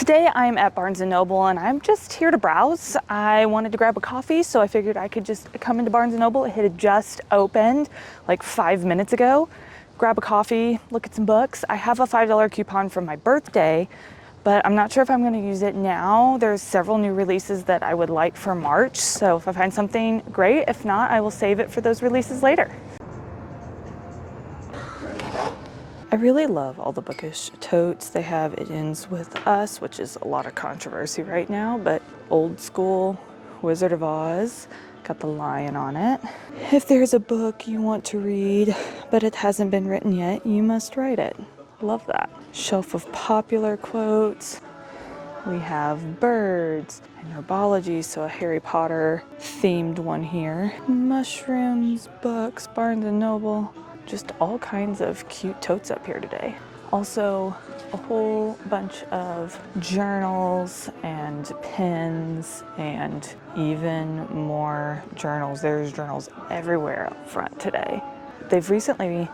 Today I'm at Barnes & Noble and I'm just here to browse. I wanted to grab a coffee, so I figured I could just come into Barnes & Noble. It had just opened like 5 minutes ago. Grab a coffee, look at some books. I have a $5 coupon from my birthday, but I'm not sure if I'm going to use it now. There's several new releases that I would like for March, so if I find something, great. If not, I will save it for those releases later. I really love all the bookish totes. They have It Ends With Us, which is a lot of controversy right now, but old school Wizard of Oz, got the lion on it. If there's a book you want to read, but it hasn't been written yet, you must write it. Love that. Shelf of popular quotes. We have birds and herbology, so a Harry Potter themed one here. Mushrooms, books, Barnes & Noble. Just all kinds of cute totes up here today. Also, a whole bunch of journals and pens and even more journals. There's journals everywhere up front today. They've recently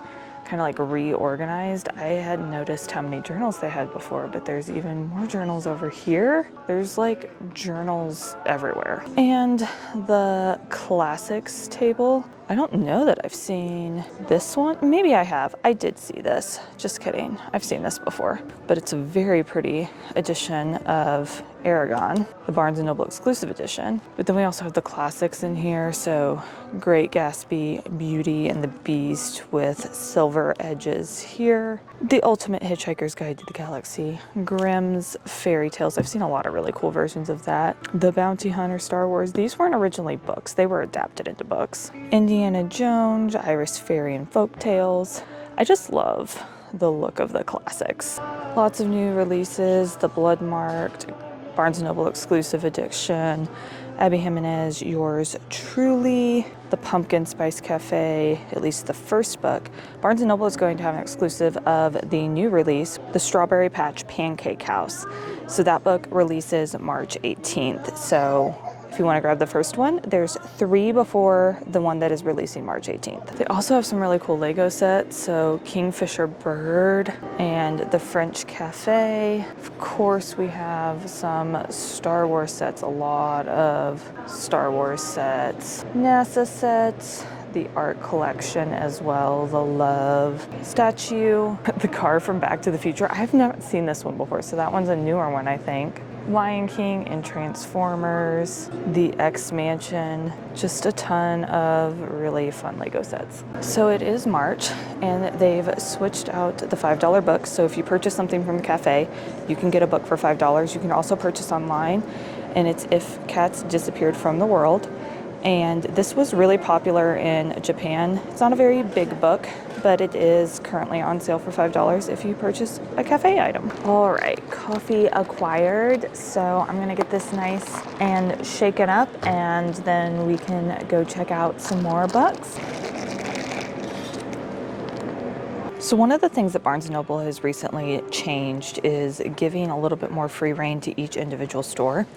kind of like reorganized. I hadn't noticed how many journals they had before, but there's even more journals over here. There's like journals everywhere. And the classics table, I don't know that I've seen this one. Maybe I have. I did see this. Just kidding. I've seen this before. But it's a very pretty edition of Aragon, the Barnes & Noble exclusive edition. But then we also have the classics in here. So Great Gatsby, Beauty and the Beast with silver edges here. The Ultimate Hitchhiker's Guide to the Galaxy. Grimm's Fairy Tales. I've seen a lot of really cool versions of that. The Bounty Hunter Star Wars. These weren't originally books. They were adapted into books. Indiana Jones, Irish Fairy and Folk Tales. I just love the look of the classics. Lots of new releases. The Blood-Marked Barnes & Noble exclusive edition. Abby Jimenez, Yours Truly, The Pumpkin Spice Cafe, at least the first book. Barnes & Noble is going to have an exclusive of the new release, The Strawberry Patch Pancake House. So that book releases March 18th. So if you want to grab the first one, there's 3 before the one that is releasing March 18th. They also have some really cool Lego sets. So Kingfisher Bird and the French Cafe. Of course, we have some Star Wars sets, a lot of Star Wars sets. NASA sets, the art collection as well, the Love statue, the car from Back to the Future. I've never seen this one before, so that one's a newer one, I think. Lion King and Transformers, the X Mansion, just a ton of really fun Lego sets. So it is March and they've switched out the $5 books. So if you purchase something from the cafe, you can get a book for $5. You can also purchase online, and it's If Cats Disappeared from the World. And this was really popular in Japan. It's not a very big book, but it is currently on sale for $5 if you purchase a cafe item. All right, coffee acquired. So I'm gonna get this nice and shaken up, and then we can go check out some more books. So one of the things that Barnes & Noble has recently changed is giving a little bit more free reign to each individual store.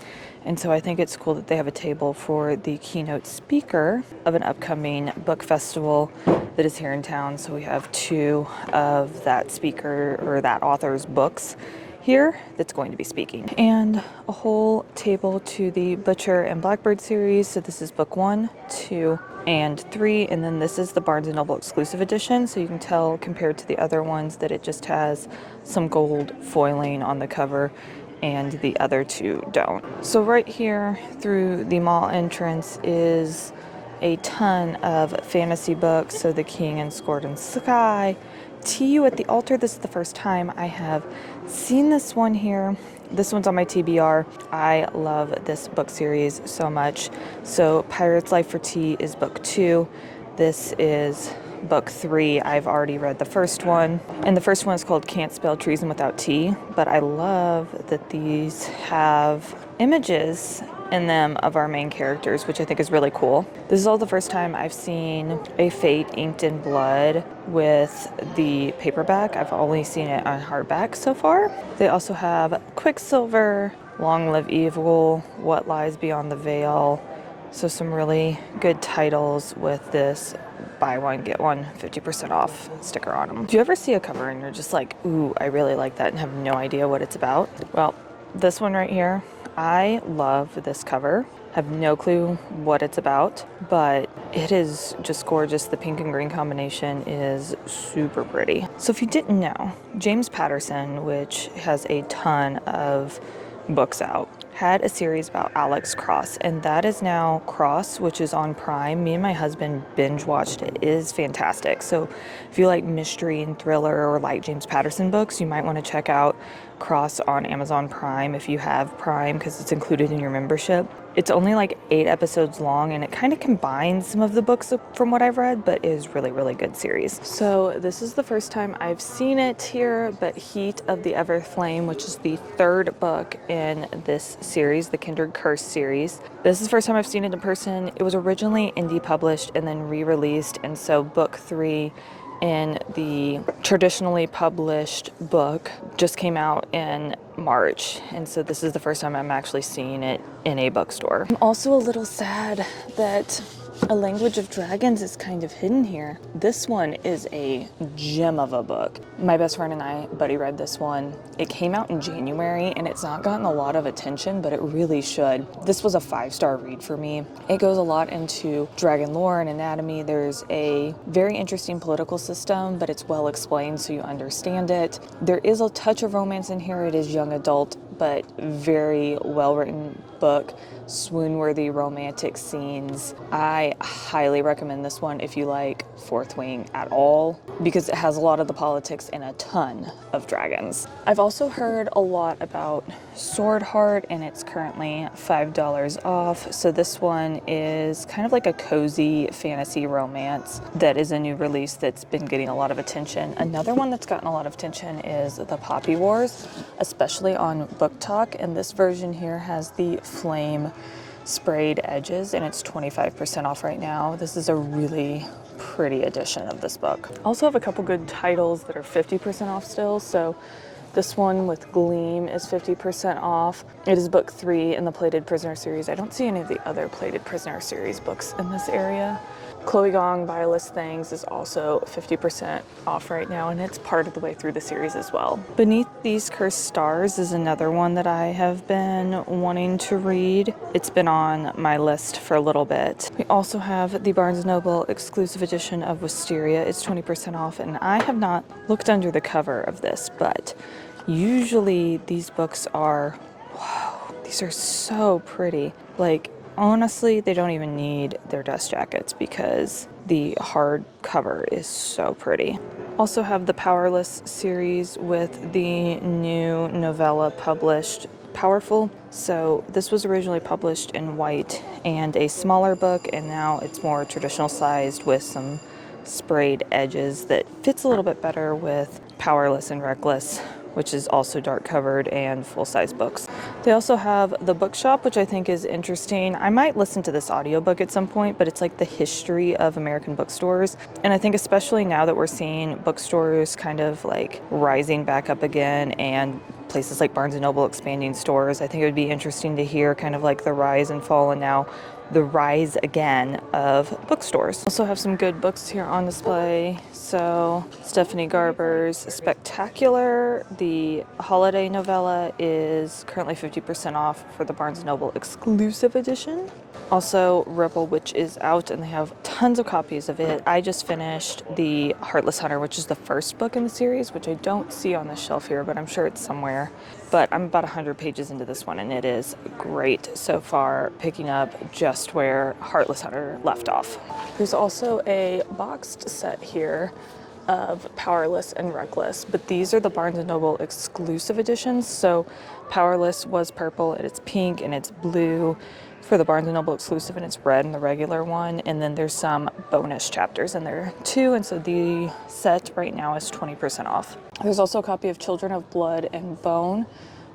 And so I think it's cool that they have a table for the keynote speaker of an upcoming book festival that is here in town. So we have 2 of that speaker or that author's books here that's going to be speaking. And a whole table to the Butcher and Blackbird series. So this is book 1, 2, and 3, and then this is the Barnes & Noble exclusive edition, so you can tell compared to the other ones that it just has some gold foiling on the cover and the other 2 don't. So right here through the mall entrance is a ton of fantasy books, so The King and Sword and Sky, To You at the Altar. This is the first time I have seen this one here. This one's on my TBR. I love this book series so much. So Pirate's Life for Tea is book 2. This is book 3. I've already read the first one. And the first one is called Can't Spell Treason Without Tea. But I love that these have images in them of our main characters, which I think is really cool. This is all the first time I've seen a Fate inked in blood with the paperback. I've only seen it on hardback so far. They also have Quicksilver, Long Live Evil, What Lies Beyond the Veil. So some really good titles with this buy one, get one 50% off sticker on them. Do you ever see a cover and you're just like, ooh, I really like that, and have no idea what it's about? Well, This one right here, I love this cover. Have no clue what it's about, but it is just gorgeous. The pink and green combination is super pretty. So if you didn't know, James Patterson, which has a ton of books out, had a series about Alex Cross, and that is now Cross, which is on Prime. Me and my husband binge watched it. It is fantastic. So if you like mystery and thriller or like James Patterson books, you might want to check out Cross on Amazon Prime if you have Prime, because it's included in your membership. It's only like 8 episodes long, and it kind of combines some of the books from what I've read, but is really, really good series. So this is the first time I've seen it here, but Heat of the Ever Flame, which is the 3rd book in this series, the Kindred Curse series. This is the first time I've seen it in person. It was originally indie published and then re-released, and so book 3 in the traditionally published book just came out in March, and so this is the first time I'm actually seeing it in a bookstore. I'm also a little sad that A Language of Dragons is kind of hidden here. This one is a gem of a book. My best friend and I, Buddy, read this one. It came out in January, and it's not gotten a lot of attention, but it really should. This was a 5-star read for me. It goes a lot into dragon lore and anatomy. There's a very interesting political system, but it's well explained so you understand it. There is a touch of romance in here. It is young adult, but very well-written book. Swoon-worthy romantic scenes. I highly recommend this one if you like Fourth Wing at all, because it has a lot of the politics and a ton of dragons. I've also heard a lot about Sword Heart, and it's currently $5 off. So this one is kind of like a cozy fantasy romance that is a new release that's been getting a lot of attention. Another one that's gotten a lot of attention is The Poppy Wars, especially on Book Talk, and this version here has the flame sprayed edges, and it's 25% off right now. This is a really pretty edition of this book. I also have a couple good titles that are 50% off still. So this one with Gleam is 50% off. It is book 3 in the Plated Prisoner series. I don't see any of the other Plated Prisoner series books in this area. Chloe Gong, Violist Things is also 50% off right now, and it's part of the way through the series as well. Beneath These Cursed Stars is another one that I have been wanting to read. It's been on my list for a little bit. We also have the Barnes & Noble exclusive edition of Wisteria. It's 20% off, and I have not looked under the cover of this, but usually these books are, wow, these are so pretty. Like, honestly, they don't even need their dust jackets because the hard cover is so pretty. Also have the Powerless series with the new novella published, Powerful. So this was originally published in white and a smaller book, and now it's more traditional sized with some sprayed edges that fits a little bit better with Powerless and Reckless, which is also dark covered and full-size books. They also have The Bookshop, which I think is interesting. I might listen to this audiobook at some point, but it's like the history of American bookstores. And I think especially now that we're seeing bookstores kind of like rising back up again and places like Barnes & Noble expanding stores, I think it would be interesting to hear kind of like the rise and fall and now the rise again of bookstores. Also have some good books here on display. So Stephanie Garber's Spectacular, the holiday novella, is currently 50% off for the Barnes & Noble exclusive edition. Also Ripple, which is out, and they have tons of copies of it. I just finished The Heartless Hunter, which is the first book in the series, which I don't see on the shelf here, but I'm sure it's somewhere. But I'm about 100 pages into this one, and it is great so far, picking up just where Heartless Hunter left off. There's also a boxed set here of Powerless and Reckless, but these are the Barnes & Noble exclusive editions. So Powerless was purple, and it's pink, and it's blue for the Barnes & Noble exclusive, and it's red in the regular one, and then there's some bonus chapters in there too, and so the set right now is 20% off. There's also a copy of Children of Blood and Bone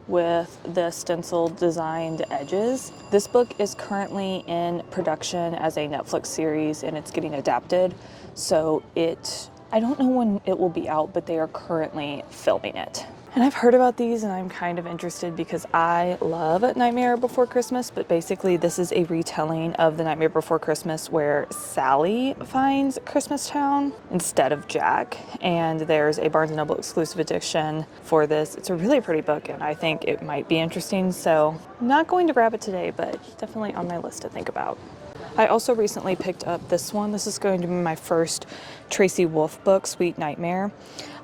with the stenciled designed edges. This book is currently in production as a Netflix series, and it's getting adapted, so I don't know when it will be out, but they are currently filming it. And I've heard about these and I'm kind of interested because I love Nightmare Before Christmas, but basically this is a retelling of the Nightmare Before Christmas where Sally finds Christmastown instead of Jack. And there's a Barnes & Noble exclusive edition for this. It's a really pretty book and I think it might be interesting. So I'm not going to grab it today, but definitely on my list to think about. I also recently picked up this one. This is going to be my first Tracy Wolff book, Sweet Nightmare.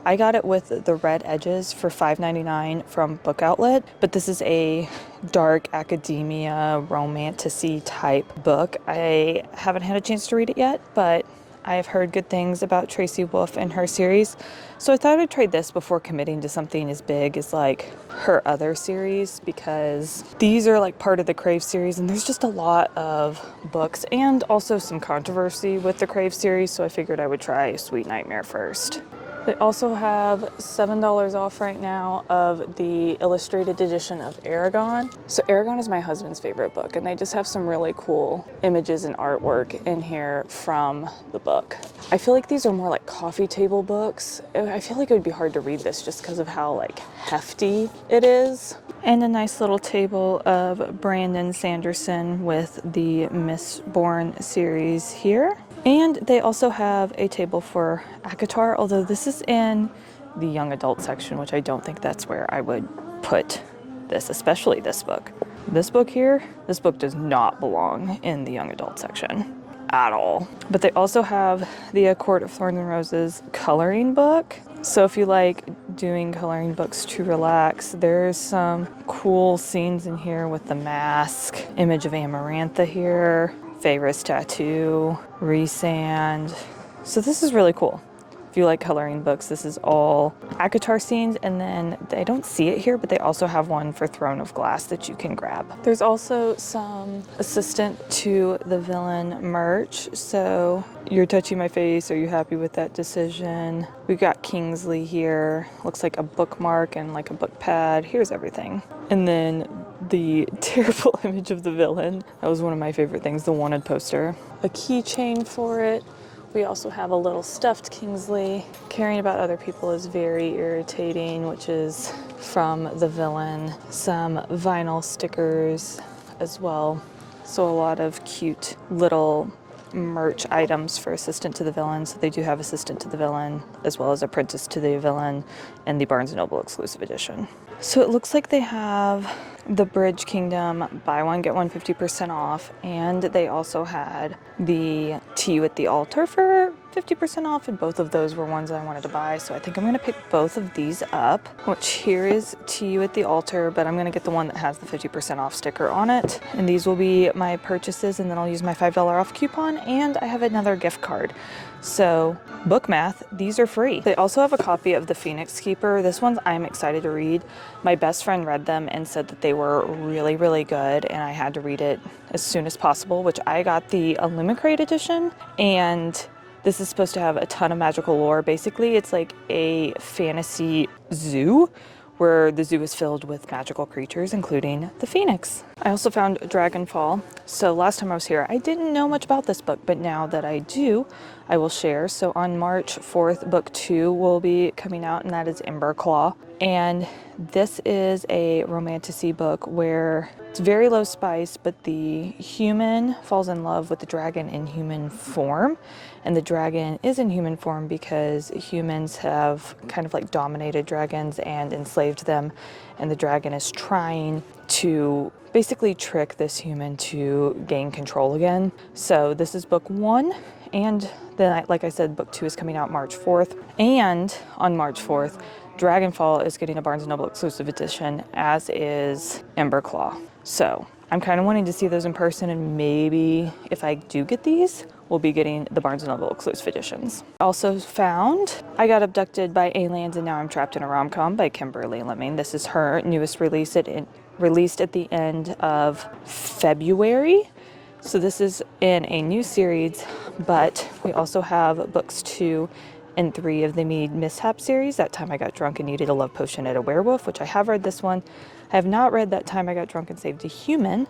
I got it with the red edges for $5.99 from Book Outlet, but this is a dark academia romantic-y type book. I haven't had a chance to read it yet, but I have heard good things about Tracy Wolff and her series, so I thought I'd try this before committing to something as big as like her other series, because these are like part of the Crave series and there's just a lot of books and also some controversy with the Crave series, so I figured I would try Sweet Nightmare first. They also have $7 off right now of the illustrated edition of Aragon. So Aragon is my husband's favorite book, and they just have some really cool images and artwork in here from the book. I feel like these are more like coffee table books. I feel like it would be hard to read this just because of how like hefty it is. And a nice little table of Brandon Sanderson with the Mistborn series here. And they also have a table for ACOTAR, although this is in the young adult section, which I don't think that's where I would put this, especially this book. This book here, this book does not belong in the young adult section at all. But they also have the A Court of Thorns and Roses coloring book. So if you like doing coloring books to relax, there's some cool scenes in here with the mask, image of Amarantha here, Feyre's tattoo, Rhysand. So this is really cool. If you like coloring books, this is all ACOTAR scenes, and then I don't see it here, but they also have one for Throne of Glass that you can grab. There's also some Assistant to the Villain merch. So You're Touching My Face, are you happy with that decision? We've got Kingsley here. Looks like a bookmark and like a book pad. Here's everything. And then the terrible image of the villain. That was one of my favorite things, the wanted poster. A keychain for it. We also have a little stuffed Kingsley. Caring about other people is very irritating, which is from the villain. Some vinyl stickers as well. So a lot of cute little merch items for Assistant to the Villain. So they do have Assistant to the Villain as well as Apprentice to the Villain and the Barnes & Noble exclusive edition. So it looks like they have the Bridge Kingdom buy one get one 50% off, and they also had the To You at the Altar for 50% off, and both of those were ones I wanted to buy, so I think I'm going to pick both of these up, which here is To You at the Altar, but I'm going to get the one that has the 50% off sticker on it, and these will be my purchases, and then I'll use my $5 off coupon, and I have another gift card. So book math, these are free. They also have a copy of The Phoenix Keeper. This one I'm excited to read. My best friend read them and said that they were really, really good, and I had to read it as soon as possible, which I got the Illumicrate edition, and this is supposed to have a ton of magical lore. Basically, it's like a fantasy zoo where the zoo is filled with magical creatures, including the phoenix. I also found Dragonfall. So last time I was here, I didn't know much about this book, but now that I do, I will share. So on March 4th, book 2 will be coming out, and that is Emberclaw. And this is a romantasy book where it's very low spice, but the human falls in love with the dragon in human form. And the dragon is in human form because humans have kind of like dominated dragons and enslaved them. And the dragon is trying to basically trick this human to gain control again. So this is book 1. And then, like I said, book 2 is coming out March 4th. And on March 4th, Dragonfall is getting a Barnes & Noble exclusive edition, as is Emberclaw. So I'm kind of wanting to see those in person, and maybe if I do get these, we'll be getting the Barnes & Noble exclusive editions. Also found I Got Abducted by Aliens and Now I'm Trapped in a Rom-Com by Kimberly Lemming. This is her newest release. It released at the end of February. So this is in a new series, but we also have books 2 and 3 of the Mead Mishap series. That Time I Got Drunk and Needed a Love Potion at a Werewolf, which I have read this one. I have not read That Time I Got Drunk and Saved a Human,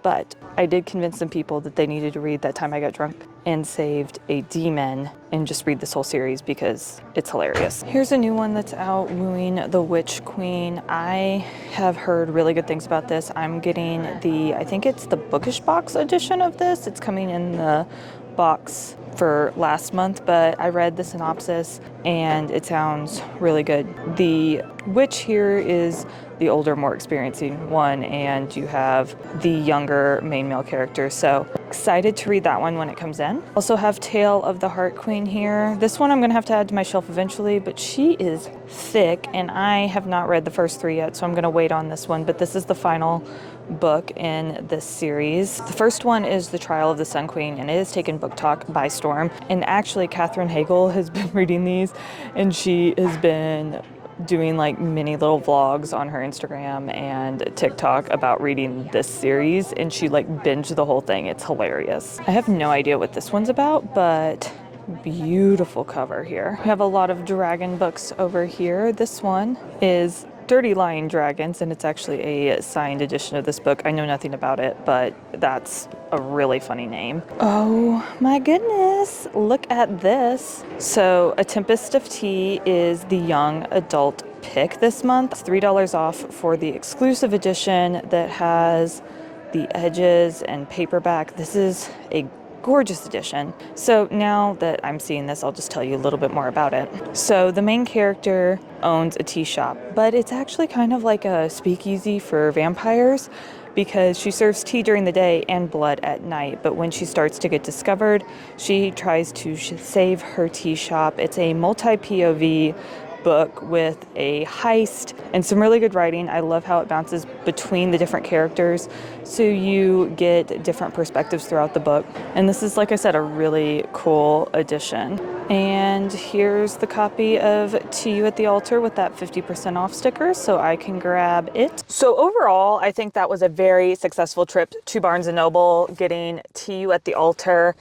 but I did convince some people that they needed to read That Time I Got Drunk and Saved a Demon and just read this whole series because it's hilarious. Here's a new one that's out, Wooing the Witch Queen. I have heard really good things about this. I'm getting I think it's the Bookish Box edition of this. It's coming in the box for last month, but I read the synopsis and it sounds really good. The witch here is the older, more experiencing one, and you have the younger main male character. So excited to read that one when it comes in. Also have Tale of the Heart Queen here. This one I'm gonna have to add to my shelf eventually, but she is thick and I have not read the first 3 yet, so I'm gonna wait on this one, but this is the final book in this series. The first one is The Trial of the Sun Queen, and it has taken book talk by storm. And actually, Katherine Hagel has been reading these, and she has been doing like mini little vlogs on her Instagram and TikTok about reading this series, and she like binged the whole thing. It's hilarious. I have no idea what this one's about, but beautiful cover here. We have a lot of dragon books over here. This one is Dirty Lying Dragons, and it's actually a signed edition of this book. I know nothing about it, but that's a really funny name. Oh my goodness, look at this. So A Tempest of Tea is the young adult pick this month. It's $3 off for the exclusive edition that has the edges and paperback. This is a gorgeous edition. So now that I'm seeing this, I'll just tell you a little bit more about it. So the main character owns a tea shop, but it's actually kind of like a speakeasy for vampires because she serves tea during the day and blood at night. But when she starts to get discovered, she tries to save her tea shop. It's a multi-POV book with a heist and some really good writing. I love how it bounces between the different characters, so you get different perspectives throughout the book. And this is, like I said, a really cool edition. And here's the copy of To You at the Altar with that 50% off sticker, so I can grab it. So overall, I think that was a very successful trip to Barnes & Noble, getting To You at the Altar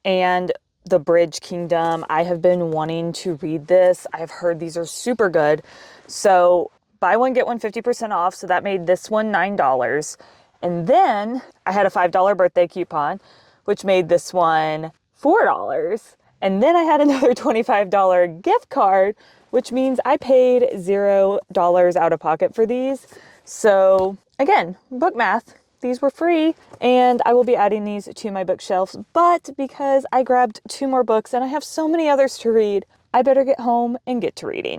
and The Bridge Kingdom. I have been wanting to read this. I have heard these are super good. So buy one, get one 50% off. So that made this one $9. And then I had a $5 birthday coupon, which made this one $4. And then I had another $25 gift card, which means I paid $0 out of pocket for these. So again, book math. These were free, and I will be adding these to my bookshelves, but because I grabbed 2 more books and I have so many others to read, I better get home and get to reading.